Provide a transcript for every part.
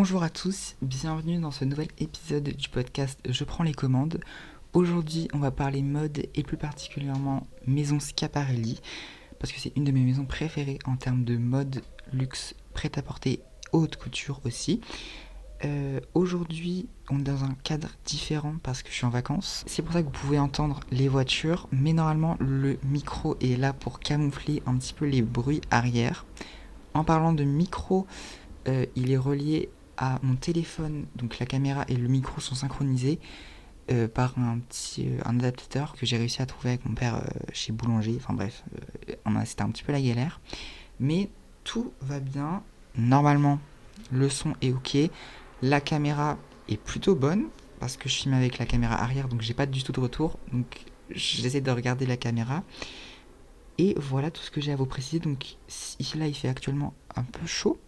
Bonjour à tous, bienvenue dans ce nouvel épisode du podcast Je prends les commandes. Aujourd'hui, on va parler mode et plus particulièrement maison Schiaparelli parce que c'est une de mes maisons préférées en termes de mode, luxe, prêt-à-porter, haute couture aussi. Aujourd'hui, on est dans un cadre différent parce que je suis en vacances. C'est pour ça que vous pouvez entendre les voitures, mais normalement le micro est là pour camoufler un petit peu les bruits arrière. En parlant de micro, il est relié à mon téléphone, donc la caméra et le micro sont synchronisés par un adaptateur que j'ai réussi à trouver avec mon père chez Boulanger. Enfin bref, c'était un petit peu la galère, mais tout va bien. Normalement, le son est ok, la caméra est plutôt bonne parce que je filme avec la caméra arrière, donc j'ai pas du tout de retour. Donc j'essaie de regarder la caméra. Et voilà tout ce que j'ai à vous préciser. Donc ici là, il fait actuellement un peu chaud.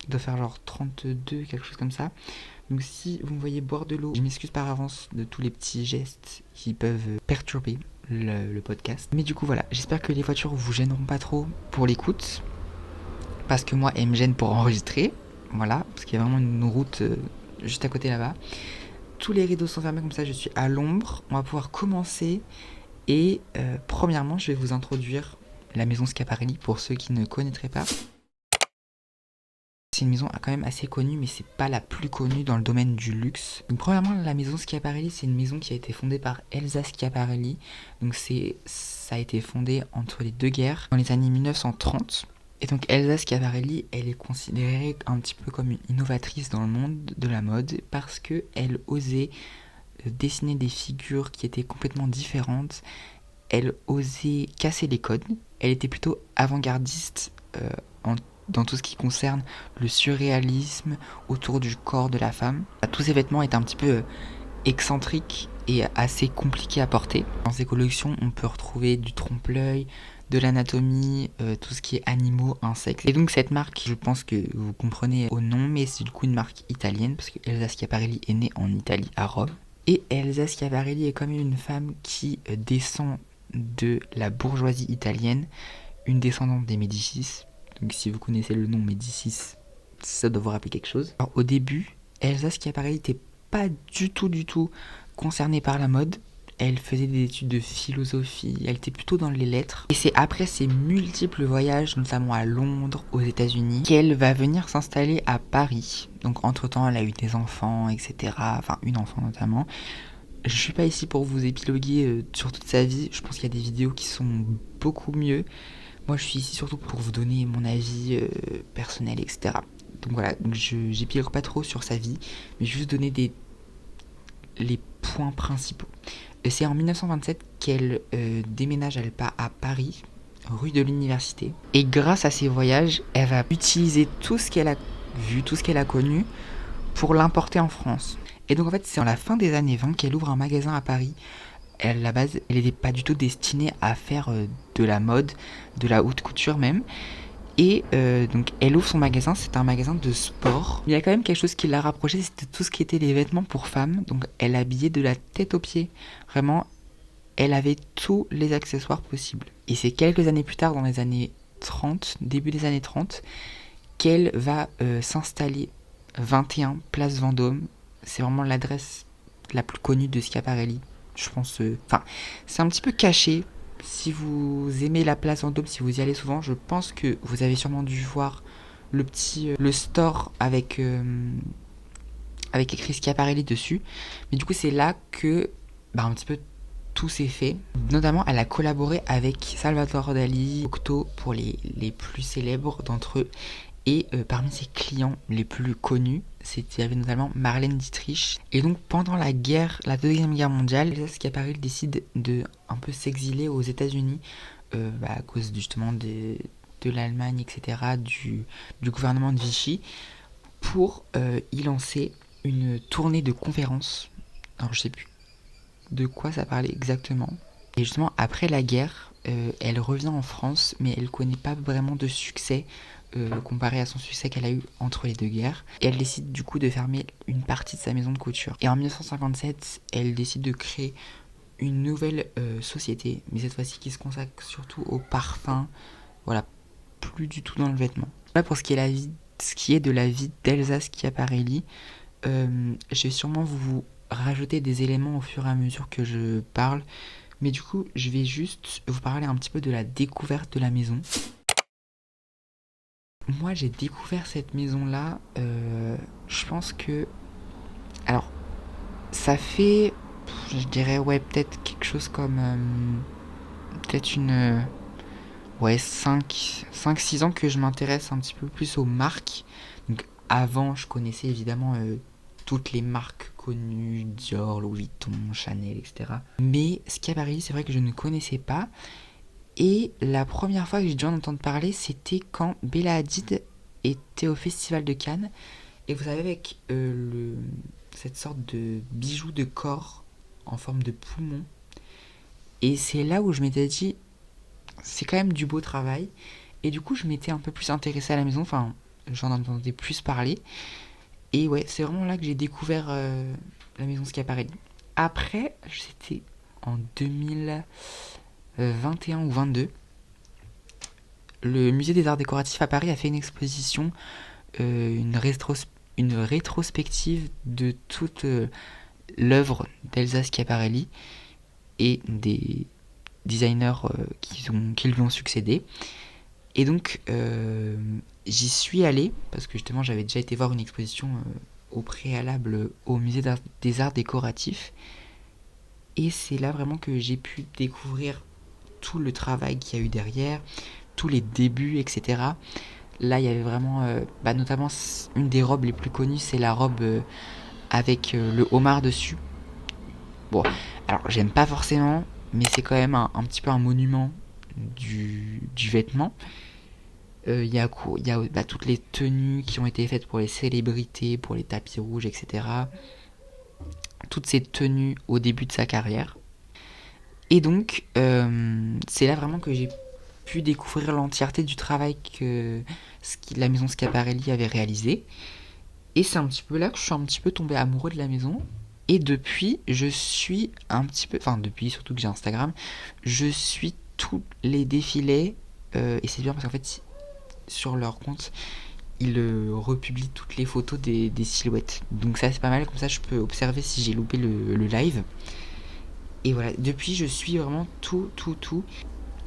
Il doit faire genre 32, quelque chose comme ça. Donc si vous me voyez boire de l'eau, je m'excuse par avance de tous les petits gestes qui peuvent perturber le podcast. Mais du coup voilà, j'espère que les voitures vous gêneront pas trop pour l'écoute. Parce que moi, elles me gênent pour enregistrer. Voilà, parce qu'il y a vraiment une route juste à côté là-bas. Tous les rideaux sont fermés comme ça, je suis à l'ombre. On va pouvoir commencer. Et premièrement, je vais vous introduire la maison Schiaparelli pour ceux qui ne connaîtraient pas. C'est une maison quand même assez connue, mais c'est pas la plus connue dans le domaine du luxe. Donc premièrement, la maison Schiaparelli, c'est une maison qui a été fondée par Elsa Schiaparelli. Donc ça a été fondé entre les deux guerres, dans les années 1930. Et donc Elsa Schiaparelli, elle est considérée un petit peu comme une innovatrice dans le monde de la mode parce qu'elle osait dessiner des figures qui étaient complètement différentes. Elle osait casser les codes. Elle était plutôt avant-gardiste dans tout ce qui concerne le surréalisme autour du corps de la femme. Tous ces vêtements étaient un petit peu excentriques et assez compliqués à porter. Dans ces collections, on peut retrouver du trompe-l'œil, de l'anatomie, tout ce qui est animaux, insectes. Et donc cette marque, je pense que vous comprenez au nom, mais c'est du coup une marque italienne, parce que Elsa Schiaparelli est née en Italie, à Rome. Et Elsa Schiaparelli est quand même une femme qui descend de la bourgeoisie italienne, une descendante des Médicis. Donc si vous connaissez le nom Médicis, ça doit vous rappeler quelque chose. Alors au début, Elsa Schiaparelli n'était pas du tout concernée par la mode. Elle faisait des études de philosophie, elle était plutôt dans les lettres. Et c'est après ses multiples voyages, notamment à Londres, aux États-Unis, qu'elle va venir s'installer à Paris. Donc entre-temps, elle a eu des enfants, etc. Enfin, une enfant notamment. Je suis pas ici pour vous épiloguer sur toute sa vie. Je pense qu'il y a des vidéos qui sont beaucoup mieux. Moi, je suis ici surtout pour vous donner mon avis personnel, etc. Donc voilà, j'épilogue pas trop sur sa vie, mais juste donner les points principaux. C'est en 1927 qu'elle déménage à Paris, rue de l'Université. Et grâce à ses voyages, elle va utiliser tout ce qu'elle a vu, tout ce qu'elle a connu, pour l'importer en France. Et donc en fait, c'est en la fin des années 20 qu'elle ouvre un magasin à Paris. À la base, elle n'était pas du tout destinée à faire de la mode, de la haute couture même. Et donc elle ouvre son magasin, c'est un magasin de sport. Il y a quand même quelque chose qui l'a rapproché, c'était tout ce qui était les vêtements pour femmes. Donc elle habillait de la tête aux pieds. Vraiment, elle avait tous les accessoires possibles. Et c'est quelques années plus tard, dans les années 30, début des années 30, qu'elle va s'installer 21 Place Vendôme. C'est vraiment l'adresse la plus connue de Schiaparelli. Je pense... Enfin, c'est un petit peu caché. Si vous aimez la Place Vendôme, si vous y allez souvent, je pense que vous avez sûrement dû voir le store avec écrit Schiaparelli dessus. Mais du coup, c'est là que un petit peu tout s'est fait. Notamment, elle a collaboré avec Salvador Dali, Cocteau pour les plus célèbres d'entre eux. Et parmi ses clients les plus connus, il y avait notamment Marlène Dietrich. Et donc pendant la Deuxième Guerre mondiale, Elsa Schiaparelli décide de un peu s'exiler aux États-Unis à cause justement de l'Allemagne, etc., du gouvernement de Vichy, pour y lancer une tournée de conférences. Alors je sais plus de quoi ça parlait exactement. Et justement après la guerre, elle revient en France, mais elle connaît pas vraiment de succès comparé à son succès qu'elle a eu entre les deux guerres. Et elle décide du coup de fermer une partie de sa maison de couture. Et en 1957, elle décide de créer une nouvelle société, mais cette fois-ci qui se consacre surtout au parfum, voilà, plus du tout dans le vêtement. Là pour ce qui est la vie ce qui est de la vie d'Elsa Schiaparelli. Je vais sûrement vous rajouter des éléments au fur et à mesure que je parle. Mais du coup, je vais juste vous parler un petit peu de la découverte de la maison. Moi, j'ai découvert cette maison-là, je pense que... Alors, ça fait, je dirais, ouais, peut-être quelque chose comme... peut-être ouais, 5-6 ans que je m'intéresse un petit peu plus aux marques. Donc, avant, je connaissais évidemment toutes les marques connues, Dior, Louis Vuitton, Chanel, etc. Mais Schiaparelli, c'est vrai que je ne connaissais pas. Et la première fois que j'ai dû en entendre parler, c'était quand Bella Hadid était au Festival de Cannes. Et vous savez, avec cette sorte de bijou de corps en forme de poumon. Et c'est là où je m'étais dit, c'est quand même du beau travail. Et du coup, je m'étais un peu plus intéressée à la maison. Enfin, j'en entendais plus parler. Et ouais, c'est vraiment là que j'ai découvert la maison Schiaparelli. Après, c'était en 2021 ou 22. Le musée des arts décoratifs à Paris a fait une exposition, une rétrospective de toute l'œuvre d'Elsa Schiaparelli et des designers qui lui ont succédé. Et donc, j'y suis allé, parce que justement, j'avais déjà été voir une exposition au préalable au musée des arts décoratifs. Et c'est là vraiment que j'ai pu découvrir tout le travail qu'il y a eu derrière, tous les débuts, etc. Là, il y avait vraiment, notamment une des robes les plus connues, c'est la robe avec le homard dessus. Bon, alors j'aime pas forcément, mais c'est quand même un petit peu un monument du vêtement. Il y a toutes les tenues qui ont été faites pour les célébrités, pour les tapis rouges, etc. Toutes ces tenues au début de sa carrière. Et donc, c'est là vraiment que j'ai pu découvrir l'entièreté du travail que la maison Schiaparelli avait réalisé. Et c'est un petit peu là que je suis un petit peu tombé amoureux de la maison. Et depuis, je suis un petit peu... Enfin, depuis, surtout que j'ai Instagram, je suis tous les défilés. Et c'est bien parce qu'en fait, sur leur compte, ils republient toutes les photos des silhouettes. Donc ça, c'est pas mal. Comme ça, je peux observer si j'ai loupé le live. Et voilà, depuis, je suis vraiment tout.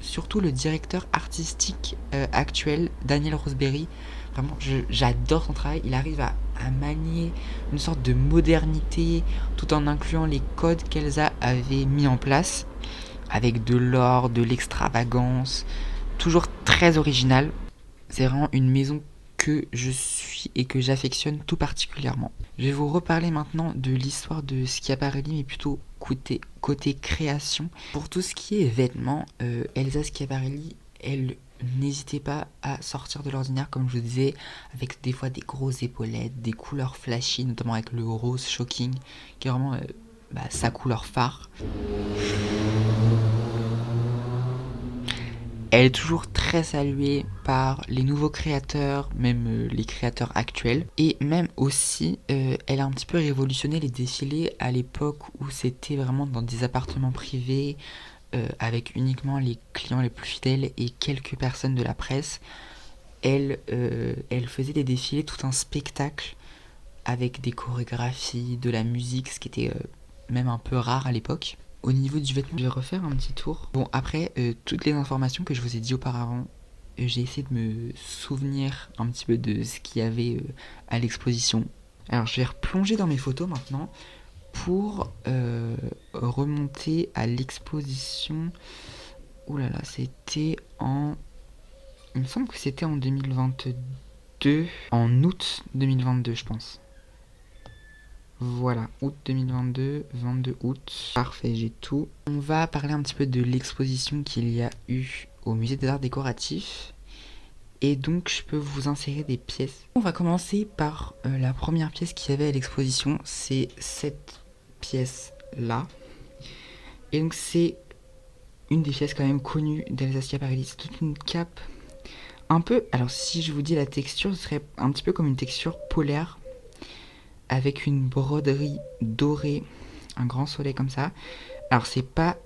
Surtout le directeur artistique actuel, Daniel Roseberry. Vraiment, j'adore son travail. Il arrive à manier une sorte de modernité tout en incluant les codes qu'Elsa avait mis en place, avec de l'or, de l'extravagance, toujours très original. C'est vraiment une maison que je suis et que j'affectionne tout particulièrement. Je vais vous reparler maintenant de l'histoire de Schiaparelli, mais plutôt côté création. Pour tout ce qui est vêtements, Elsa Schiaparelli, elle n'hésitait pas à sortir de l'ordinaire, comme je vous disais, avec des fois des grosses épaulettes, des couleurs flashy, notamment avec le rose shocking, qui est vraiment sa couleur phare. Elle est toujours très saluée par les nouveaux créateurs, même les créateurs actuels. Et même aussi, elle a un petit peu révolutionné les défilés à l'époque où c'était vraiment dans des appartements privés, avec uniquement les clients les plus fidèles et quelques personnes de la presse. Elle faisait des défilés, tout un spectacle, avec des chorégraphies, de la musique, ce qui était même un peu rare à l'époque. Au niveau du vêtement, je vais refaire un petit tour. Bon, après, toutes les informations que je vous ai dit auparavant, j'ai essayé de me souvenir un petit peu de ce qu'il y avait à l'exposition. Alors, je vais replonger dans mes photos maintenant pour remonter à l'exposition. Ouh là là, c'était en... Il me semble que c'était en 2022. En août 2022, je pense. Voilà, août 2022, 22 août. Parfait, j'ai tout. On va parler un petit peu de l'exposition qu'il y a eu au musée des arts décoratifs. Et donc, je peux vous insérer des pièces. On va commencer par la première pièce qu'il y avait à l'exposition. C'est cette pièce-là. Et donc, c'est une des pièces quand même connues d'Elsa Schiaparelli. C'est toute une cape. Un peu, alors si je vous dis la texture, ce serait un petit peu comme une texture polaire, avec une broderie dorée, un grand soleil comme ça. Alors c'est pas...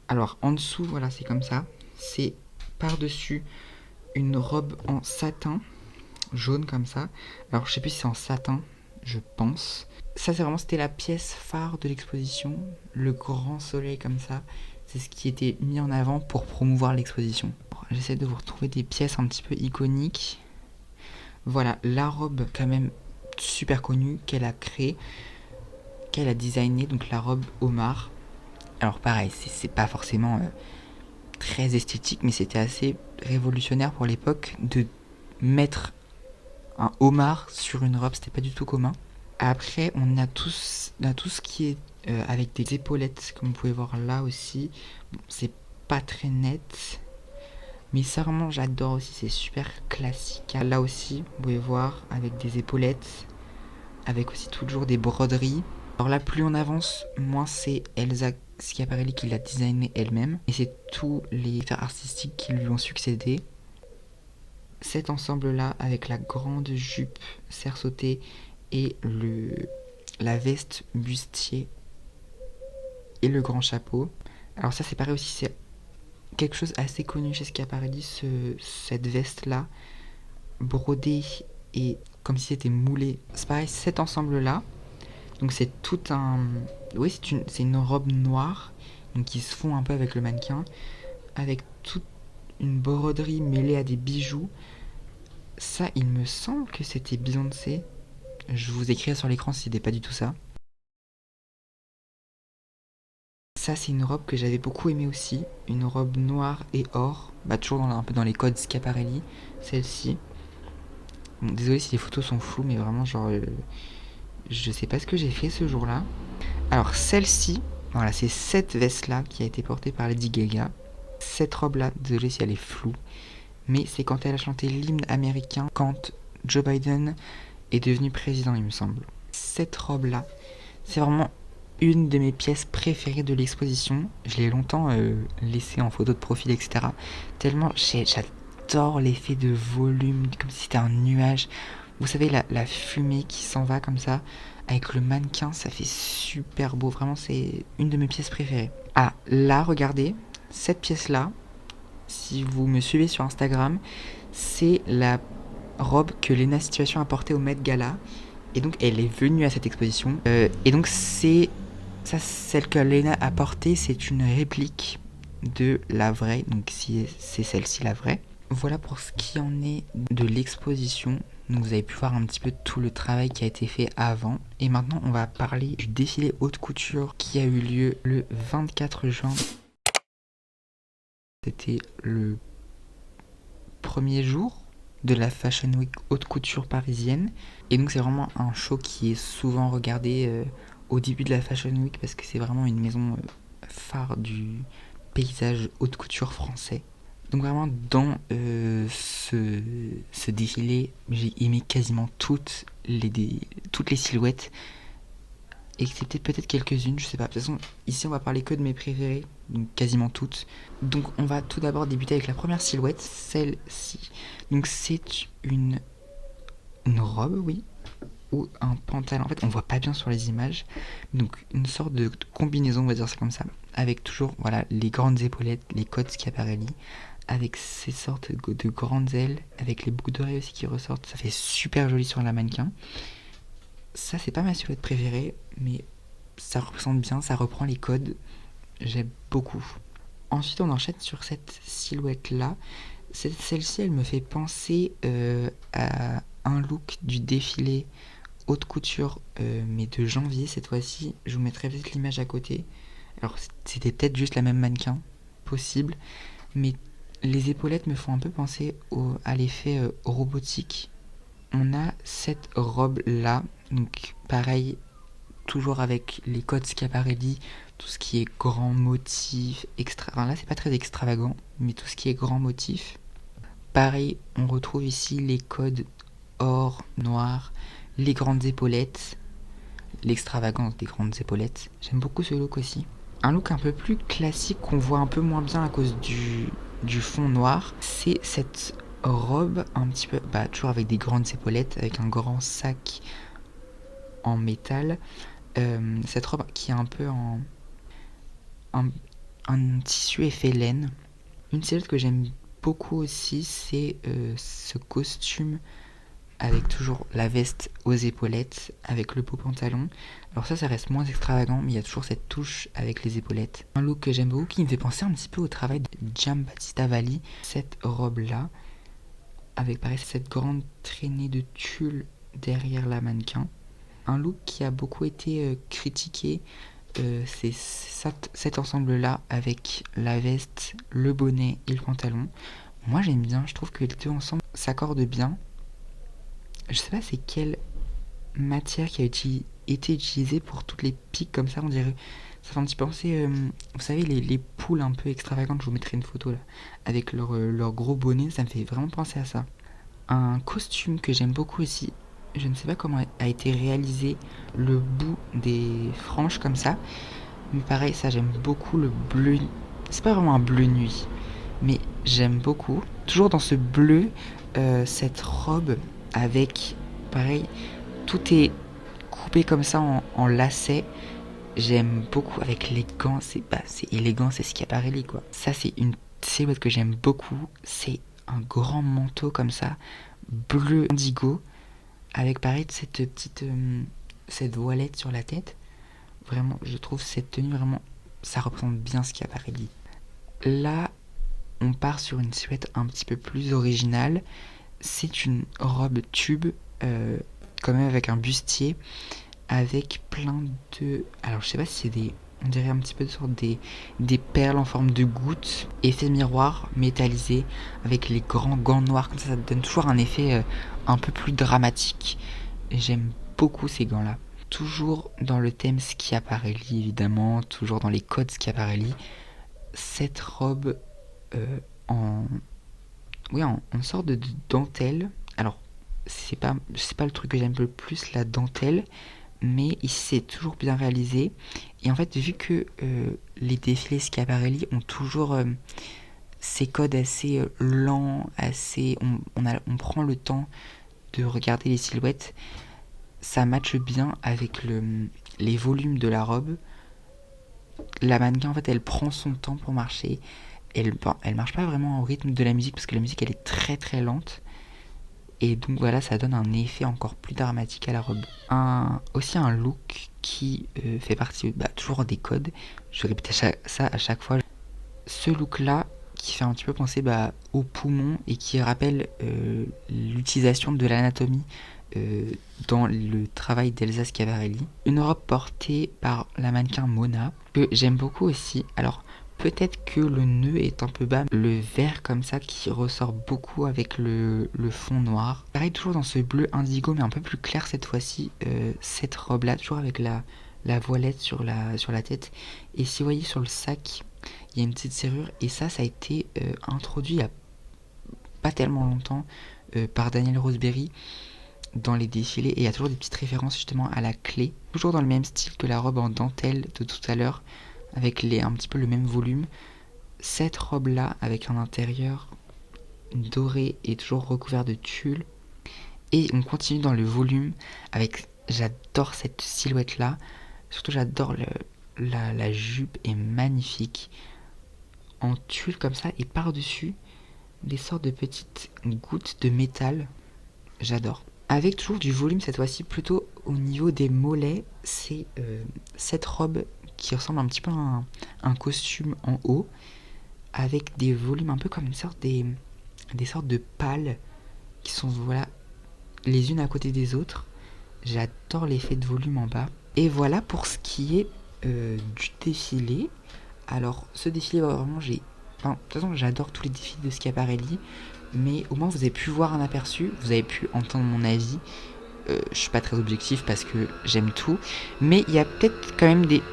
Alors en dessous, voilà, c'est comme ça. C'est par-dessus une robe en satin jaune comme ça. Alors je sais plus si c'est en satin, je pense. Ça c'est vraiment, c'était la pièce phare de l'exposition, le grand soleil comme ça. C'est ce qui était mis en avant pour promouvoir l'exposition. J'essaie de vous retrouver des pièces un petit peu iconiques. Voilà, la robe quand même super connue qu'elle a créée, qu'elle a designée, donc la robe homard. Alors pareil, c'est pas forcément très esthétique, mais c'était assez révolutionnaire pour l'époque de mettre un homard sur une robe, c'était pas du tout commun. Après, on a tout ce qui est avec des épaulettes, comme vous pouvez voir là aussi. Bon, c'est pas très net, mais ça vraiment j'adore aussi, c'est super classique. Là aussi, vous pouvez voir avec des épaulettes, avec aussi toujours des broderies. Alors là, plus on avance, moins c'est Elsa Schiaparelli qui l'a designé elle-même, et c'est tous les directeurs artistiques qui lui ont succédé. Cet ensemble-là, avec la grande jupe serre sautée et la veste bustier et le grand chapeau. Alors ça c'est pareil aussi, c'est quelque chose assez connu chez Schiaparelli, cette veste-là, brodée et comme si c'était moulé. C'est pareil, cet ensemble-là, donc c'est tout un... Oui, c'est une robe noire, donc qui se fond un peu avec le mannequin, avec toute une broderie mêlée à des bijoux. Ça, il me semble que c'était Beyoncé. Je vous écrirai sur l'écran si c'était pas du tout ça. Ça, c'est une robe que j'avais beaucoup aimée aussi. Une robe noire et or. Bah, toujours un peu dans les codes Schiaparelli. Celle-ci. Bon, désolé si les photos sont floues, mais vraiment, genre, je sais pas ce que j'ai fait ce jour-là. Alors, celle-ci, voilà, c'est cette veste-là qui a été portée par Lady Gaga. Cette robe-là, désolé si elle est floue, mais c'est quand elle a chanté l'hymne américain, quand Joe Biden est devenu président, il me semble. Cette robe-là, c'est vraiment une de mes pièces préférées de l'exposition. Je l'ai longtemps laissée en photo de profil, etc. Tellement j'adore l'effet de volume, comme si c'était un nuage. Vous savez, la fumée qui s'en va comme ça, avec le mannequin, ça fait super beau. Vraiment, c'est une de mes pièces préférées. Ah, là, regardez, cette pièce-là, si vous me suivez sur Instagram, c'est la robe que Lena Situation a portée au Met Gala. Et donc, elle est venue à cette exposition. Et donc, c'est ça, celle que Lena a portée, c'est une réplique de la vraie. Donc, si c'est celle-ci la vraie. Voilà pour ce qui en est de l'exposition. Donc, vous avez pu voir un petit peu tout le travail qui a été fait avant. Et maintenant, on va parler du défilé haute couture qui a eu lieu le 24 juin. C'était le premier jour de la Fashion Week haute couture parisienne. Et donc c'est vraiment un show qui est souvent regardé au début de la Fashion Week parce que c'est vraiment une maison phare du paysage haute couture français. Donc vraiment dans ce défilé, j'ai aimé quasiment toutes les silhouettes, excepté peut-être quelques-unes, je sais pas. De toute façon, ici on va parler que de mes préférées, donc quasiment toutes. Donc on va tout d'abord débuter avec la première silhouette, celle-ci. Donc c'est une robe, oui, ou un pantalon. En fait, on voit pas bien sur les images. Donc une sorte de combinaison, on va dire ça comme ça, avec toujours voilà les grandes épaulettes, les codes Schiaparelli, avec ces sortes de grandes ailes, avec les boucles d'oreilles aussi qui ressortent. Ça fait super joli sur la mannequin. Ça, c'est pas ma silhouette préférée, mais ça représente bien, ça reprend les codes. J'aime beaucoup. Ensuite, on enchaîne sur cette silhouette-là. Celle-ci, elle me fait penser à un look du défilé haute couture, mais de janvier cette fois-ci. Je vous mettrai peut-être l'image à côté. Alors, c'était peut-être juste la même mannequin, possible, mais les épaulettes me font un peu penser à l'effet robotique. On a cette robe-là, donc pareil, toujours avec les codes Schiaparelli, tout ce qui est grand motif, enfin là c'est pas très extravagant, mais tout ce qui est grand motif. Pareil, on retrouve ici les codes or, noir, les grandes épaulettes, l'extravagance des grandes épaulettes. J'aime beaucoup ce look aussi. Un look un peu plus classique qu'on voit un peu moins bien à cause du fond noir, c'est cette robe un petit peu, bah, toujours avec des grandes épaulettes, avec un grand sac en métal. Cette robe qui est un peu un tissu effet laine. Une silhouette que j'aime beaucoup aussi, c'est ce costume avec toujours la veste aux épaulettes, avec le beau pantalon. Alors ça reste moins extravagant, mais il y a toujours cette touche avec les épaulettes. Un look que j'aime beaucoup, qui me fait penser un petit peu au travail de Giambattista Valli. Cette robe-là, avec pareil cette grande traînée de tulle derrière la mannequin. Un look qui a beaucoup été critiqué, c'est cet ensemble-là avec la veste, le bonnet et le pantalon. Moi j'aime bien, je trouve que les deux ensemble s'accordent bien. Je sais pas c'est quelle matière qui a été utilisée pour toutes les piques comme ça, on dirait. Ça fait un petit peu penser, vous savez, les poules un peu extravagantes, je vous mettrai une photo là, avec leur gros bonnet, ça me fait vraiment penser à ça. Un costume que j'aime beaucoup aussi, je ne sais pas comment a été réalisé le bout des franges comme ça, mais pareil, ça j'aime beaucoup le bleu. C'est pas vraiment un bleu nuit, mais j'aime beaucoup. Toujours dans ce bleu, cette robe avec, pareil, tout est coupé comme ça en lacets. J'aime beaucoup avec les gants, c'est élégant, c'est Schiaparelli quoi. Ça c'est une silhouette que j'aime beaucoup, c'est un grand manteau comme ça, bleu indigo, avec pareil cette voilette sur la tête. Vraiment, je trouve cette tenue vraiment, ça représente bien Schiaparelli. Là, on part sur une silhouette un petit peu plus originale. C'est une robe tube, quand même avec un bustier, avec plein de... Alors je sais pas si c'est des... On dirait un petit peu des perles en forme de gouttes. Effet miroir métallisé avec les grands gants noirs. Comme ça donne toujours un effet un peu plus dramatique. J'aime beaucoup ces gants-là. Toujours dans le thème Schiaparelli évidemment. Toujours dans les codes Schiaparelli. Cette robe en sorte de dentelle. Alors c'est pas le truc que j'aime le plus, la dentelle. Mais ici c'est toujours bien réalisé. Et en fait vu que les défilés Schiaparelli ont toujours ces codes assez lents, assez on prend le temps de regarder les silhouettes, ça matche bien avec les volumes de la robe. La mannequin en fait elle prend son temps pour marcher. Elle marche pas vraiment au rythme de la musique parce que la musique elle est très très lente. Et donc voilà, ça donne un effet encore plus dramatique à la robe. Aussi un look qui fait partie toujours des codes. Je répète ça à chaque fois. Ce look-là, qui fait un petit peu penser au poumon et qui rappelle l'utilisation de l'anatomie dans le travail d'Elsa Schiaparelli. Une robe portée par la mannequin Mona, que j'aime beaucoup aussi. Alors, peut-être que le nœud est un peu bas, le vert comme ça qui ressort beaucoup avec le fond noir. Pareil, toujours dans ce bleu indigo, mais un peu plus clair cette fois-ci. Cette robe-là, toujours avec la voilette sur la tête. Et si vous voyez sur le sac, il y a une petite serrure. Et ça a été introduit il n'y a pas tellement longtemps par Daniel Roseberry dans les défilés. Et il y a toujours des petites références justement à la clé. Toujours dans le même style que la robe en dentelle de tout à l'heure, avec un petit peu le même volume. Cette robe là avec un intérieur doré et toujours recouvert de tulle. Et on continue dans le volume avec, j'adore cette silhouette là, surtout j'adore la jupe est magnifique en tulle comme ça, et par dessus des sortes de petites gouttes de métal, j'adore. Avec toujours du volume cette fois-ci, plutôt au niveau des mollets. C'est cette robe qui ressemble un petit peu à un costume en haut, avec des volumes un peu comme des sortes de pales qui sont les unes à côté des autres. J'adore l'effet de volume en bas. Et voilà pour ce qui est du défilé. Alors ce défilé vraiment de toute façon j'adore tous les défilés de Schiaparelli, mais au moins vous avez pu voir un aperçu, vous avez pu entendre mon avis. Je suis pas très objectif parce que j'aime tout, mais il y a peut-être quand même des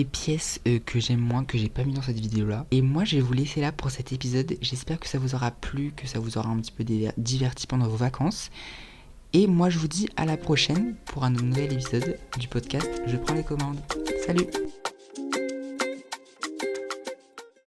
pièces que j'aime moins, que j'ai pas mis dans cette vidéo là. Et moi je vais vous laisser là pour cet épisode. J'espère que ça vous aura plu, que ça vous aura un petit peu diverti pendant vos vacances. Et moi je vous dis à la prochaine pour un nouvel épisode du podcast Je prends les commandes. Salut!